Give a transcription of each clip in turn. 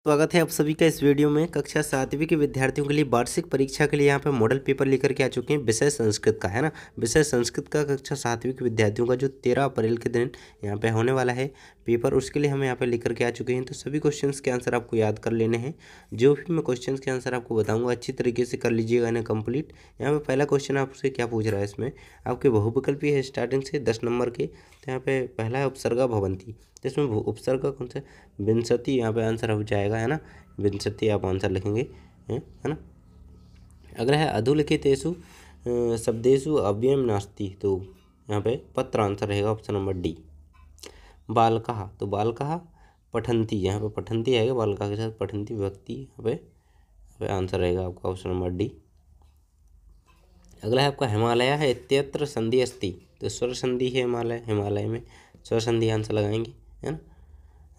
स्वागत है आप सभी का इस वीडियो में। कक्षा 7वीं के विद्यार्थियों के लिए वार्षिक परीक्षा के लिए यहाँ पे मॉडल पेपर लेकर के आ चुके हैं। विषय संस्कृत का है ना, विषय संस्कृत का कक्षा 7वीं के विद्यार्थियों का जो 13 अप्रैल के दिन यहाँ पे होने वाला है पेपर, उसके लिए हम यहाँ पे लेकर के आ चुके हैं। तो सभी क्वेश्चंस के आंसर आपको याद कर लेने हैं। जो भी मैं क्वेश्चंस के आंसर आपको बताऊँगा अच्छी तरीके से कर लीजिएगा इन्हें कंप्लीट। यहाँ पे पहला क्वेश्चन आपसे क्या पूछ रहा है, इसमें आपके बहुविकल्पी है स्टार्टिंग से 10 नंबर के। तो यहाँ पे पहला है उपसर्गा भवंती, तो इसमें उपसर्ग कौन सा, विंशति यहाँ पे आंसर हो जाएगा, है ना। विंशति आप आंसर लिखेंगे, है ना। अगला है अधोलिखितेषु शब्देषु अव्ययम नास्ति, तो यहाँ पे पत्र आंसर रहेगा ऑप्शन नंबर डी। बालकः, तो बालकः पठन्ति, यहाँ पे पठन्ति आएगा, बालकः के साथ पठन्ति विभक्ति, यहाँ पे आंसर रहेगा आपका ऑप्शन नंबर डी। अगला है आपका हिमालय है इत्यत्र संधि अस्ति, तो स्वर संधि है हिमालय, हिमालय में स्वर संधि आंसर लगाएंगे, है ना।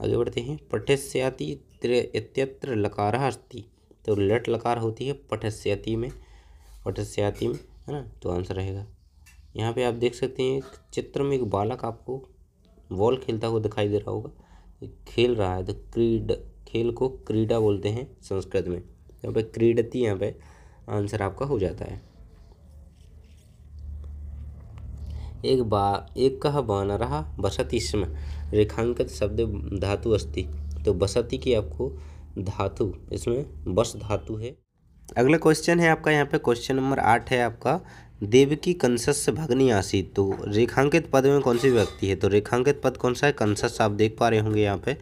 आगे बढ़ते हैं। पठस्याति इत्यत्र लकारः अस्ति, तो लट लकार होती है पठस्याति में, पठस्याति में, है ना, तो आंसर रहेगा। यहाँ पे आप देख सकते हैं एक चित्र में एक बालक आपको बॉल खेलता हुआ दिखाई दे रहा होगा, खेल रहा है, तो खेल को क्रीडा बोलते हैं संस्कृत में। यहाँ पे क्रीडति, यहाँ पे आंसर आपका हो जाता है। एक कह वानरः बसति स्म, रेखांकित शब्द धातु अस्ति, तो बसति की आपको धातु, इसमें बस धातु है। अगला क्वेश्चन है आपका यहाँ पे क्वेश्चन नंबर 8 है आपका, देवकी कंसस्य भगनी आसीत्, तो रेखांकित पद में कौन सी विभक्ति है, तो रेखांकित पद कौन सा है, कंसस्य। आप देख पा रहे होंगे यहाँ पे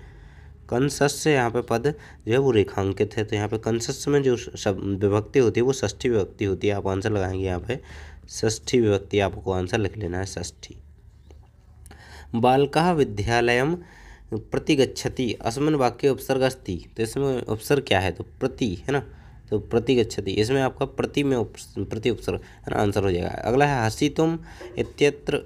कंसस्य, यहाँ पे पद जो है वो रेखांकित है, तो यहाँ पे कंसस्य में जो शब्द विभक्ति होती है वो षष्ठी विभक्ति होती है। आप आंसर लगाएंगे यहाँ पे षष्ठी विभक्ति, आपको आंसर लिख लेना है षष्ठी। बालकः विद्यालयं प्रतिगच्छति, अस्मिन् वाक्ये उपसर्ग अस्ति, तो इसमें उपसर्ग क्या है, तो प्रति, है ना, तो प्रतिगच्छति, इसमें आपका प्रति में प्रति उपसर्ग, है ना, आंसर हो जाएगा। अगला है हसितुम इत्यत्र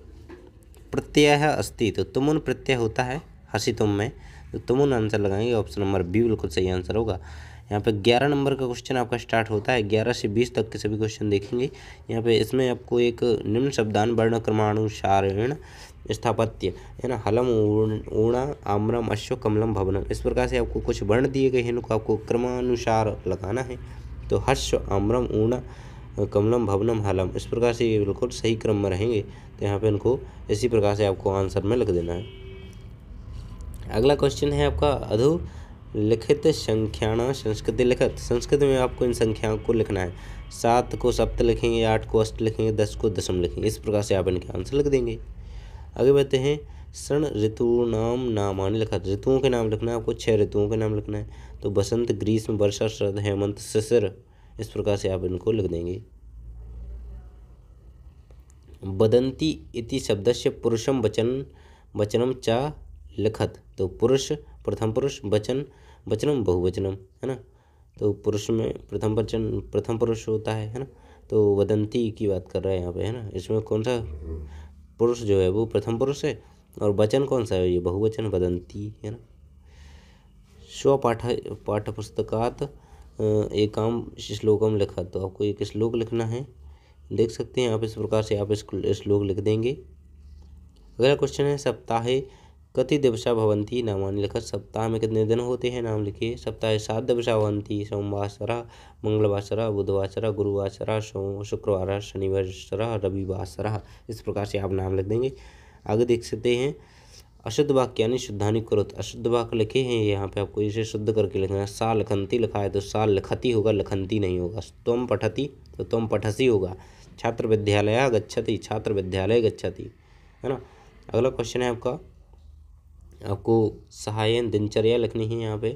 प्रत्यय अस्ति, तो तुमुन प्रत्यय होता है हसितुम में, तो तुमुन आंसर लगाएंगे, ऑप्शन नंबर बी बिल्कुल सही आंसर होगा। यहाँ पे 11 नंबर का क्वेश्चन आपका स्टार्ट होता है, 11 से 20 तक के सभी क्वेश्चन देखेंगे। यहाँ पे इसमें आपको एक निम्न शब्दान वर्ण क्रमानुसारेण स्थापत्य, है ना, हलम ऊणा आम्रम अश्व कमलम भवनम, इस प्रकार से आपको कुछ वर्ण दिए गए हैं, इनको आपको क्रमानुसार लगाना है। तो हर्ष आम्रम ऊणा कमलम भवनम हलम, इस प्रकार से ये बिल्कुल सही क्रम में रहेंगे, तो यहाँ पे इनको इसी प्रकार से आपको आंसर में लिख देना है। अगला क्वेश्चन है आपका अधोलिखित संख्याण संस्कृति लिखत, संस्कृत में आपको इन संख्याओं को लिखना है। 7 को सप्त लिखेंगे, 8 को अष्ट लिखेंगे, 10 को दशम लिखेंगे, इस प्रकार से आप इनके आंसर लिख देंगे। आगे बढ़ते हैं। षण ऋतूनाम नामानि लिखत, ऋतुओं के नाम लिखना है आपको, 6 ऋतुओं के नाम लिखना है, तो बसंत ग्रीष्म वर्षा शरद हेमंत शिशिर, इस प्रकार से आप इनको लिख देंगे। वदन्ति इति शब्दस्य पुरुषम वचनम च लिखत, तो पुरुष प्रथम पुरुष, वचनम बहुवचनम, है ना, तो पुरुष में प्रथम पुरुष होता है ना, तो वदंती की बात कर रहा है यहाँ पे, है ना। इसमें कौन सा पुरुष जो है वो प्रथम पुरुष है, और वचन कौन सा है, ये बहुवचन वदंती, है ना। पाठ पुस्तकात एकाम श्लोकम लिखा, तो आपको एक श्लोक लिखना है, देख सकते हैं आप, इस प्रकार से आप श्लोक लिख देंगे। अगला क्वेश्चन है सप्ताहे कति दिवसा भवन्ति नामानि लिखत, सप्ताह में कितने दिन होते हैं, नाम लिखिए। सप्ताहे 7 दिवसा भवन्ति, सोमवासरः मंगलवासरः बुधवासरः गुरुवासरः शुक्रवारः शनिवासरः रविवासरः, इस प्रकार से आप नाम लिख देंगे। आगे देख सकते हैं अशुद्ध वाक्यानि शुद्धानि कुरुत, अशुद्ध वाक्य लिखे हैं यहाँ पे, आपको इसे शुद्ध करके लिखना है। सा लिखन्ति लिखा है, तो सा लिखति होगा, लिखन्ति नहीं होगा। त्वम पठति, तो त्वम पठसि होगा। छात्र विद्यालय गच्छति, छात्र विद्यालय गच्छति, है ना। अगला क्वेश्चन है आपको सहायन दिनचर्या लिखनी है यहाँ पे,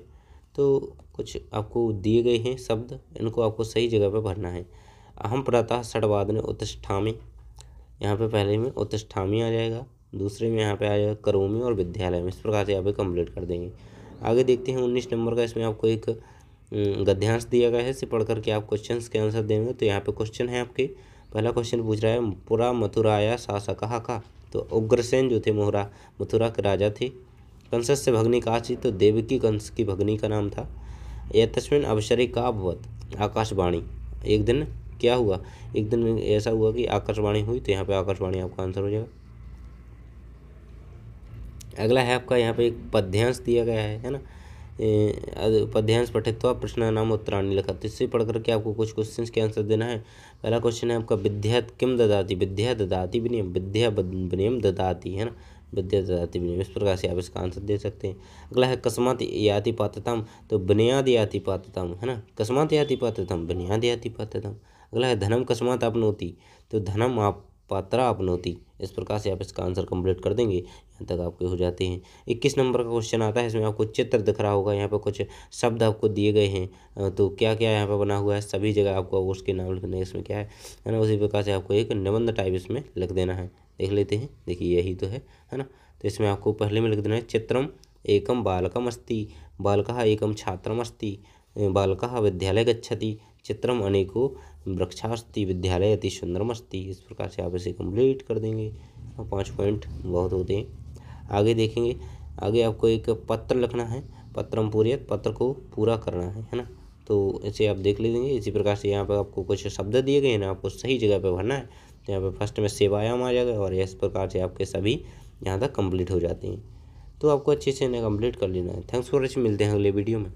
तो कुछ आपको दिए गए हैं शब्द, इनको आपको सही जगह पे भरना है। अहम प्रातः षड्वादने उत्तिष्ठामि, यहाँ पे पहले में उत्तिष्ठामि आ जाएगा, दूसरे में यहाँ पे आ जाएगा करोमि और विद्यालय में, इस प्रकार से यहाँ पे कंप्लीट कर देंगे। आगे देखते हैं 19 नंबर का, इसमें आपको एक गद्यांश दिया गया है, इसे पढ़ करके आप क्वेश्चन के आंसर देंगे। तो यहाँ पे क्वेश्चन है आपके, पहला क्वेश्चन पूछ रहा है पुरा मथुराया शासकः का, तो उग्रसेन जो थे मथुरा के राजा थे। कंसस्य भगनी काची, तो देवकी कंस की भगनी का नाम था। यह तस्मिन् अवसरे का अभवत, आकाशवाणी, एक दिन क्या हुआ, एक दिन ऐसा हुआ कि आकाशवाणी हुई, तो यहाँ पे आकाशवाणी आपका आंसर हो जाएगा। अगला है आपका यहाँ पे एक पद्यांश दिया गया है ना, पद्यांश पठित्वा प्रश्नानाम उत्तराणि लिखा। तो इससे पढ़ करके आपको कुछ क्वेश्चंस के आंसर देना है। पहला क्वेश्चन है आपका विद्या किम ददाति, विद्या ददाति विनयम, विद्या विनयम ददाति, है ना, विद्या ददाति विनयम। इस प्रकार से आप इसका आंसर दे सकते हैं। अगला है कस्मात् याति पात्रताम, तो बुनियाद याति पात्रताम, है ना, कस्मात् याति पात्रताम, बुनियाद याति पात्रताम। अगला है धनम कस्मात् आपनोति, तो धनम आप पात्रा आपनोति। इस प्रकार से आप इसका आंसर कंप्लीट कर देंगे। यहाँ तक आपके हो जाते हैं। 21 नंबर का क्वेश्चन आता है, इसमें आपको चित्र दिख रहा होगा, यहाँ पर कुछ शब्द आपको दिए गए हैं, तो क्या क्या यहाँ पर बना हुआ है, सभी जगह आपको उसके नाम लिखने, इसमें क्या है ना, उसी प्रकार से आपको एक निबंध टाइप इसमें लिख देना है। देख लेते हैं, देखिए यही तो है ना। तो इसमें आपको पहले में लिख देना है चित्रम एकम बालकम अस्ति, बालकः एकम छात्रम अस्ति, बालकः विद्यालय गच्छति, चित्रम अनेको वृक्षास्ति, विद्यालय अति सुंदरम अस्ति। इस प्रकार से आप इसे कंप्लीट कर देंगे। 5 पॉइंट बहुत होते हैं। आगे देखेंगे, आगे आपको एक पत्र लिखना है, पत्रम पूर्यत, पत्र को पूरा करना है ना। तो इसे आप देख लेंगे। इसी प्रकार से यहाँ पर आपको कुछ शब्द दिए गए हैं ना, आपको सही जगह पर भरना है। तो यहाँ पर फर्स्ट में सेवायाम आ जाएगा और इस प्रकार से आपके सभी यहाँ तक कंप्लीट हो जाते हैं। तो आपको अच्छे से इन्हें कंप्लीट कर लेना है। थैंक्स फॉर वॉचिंग, मिलते हैं अगले वीडियो में।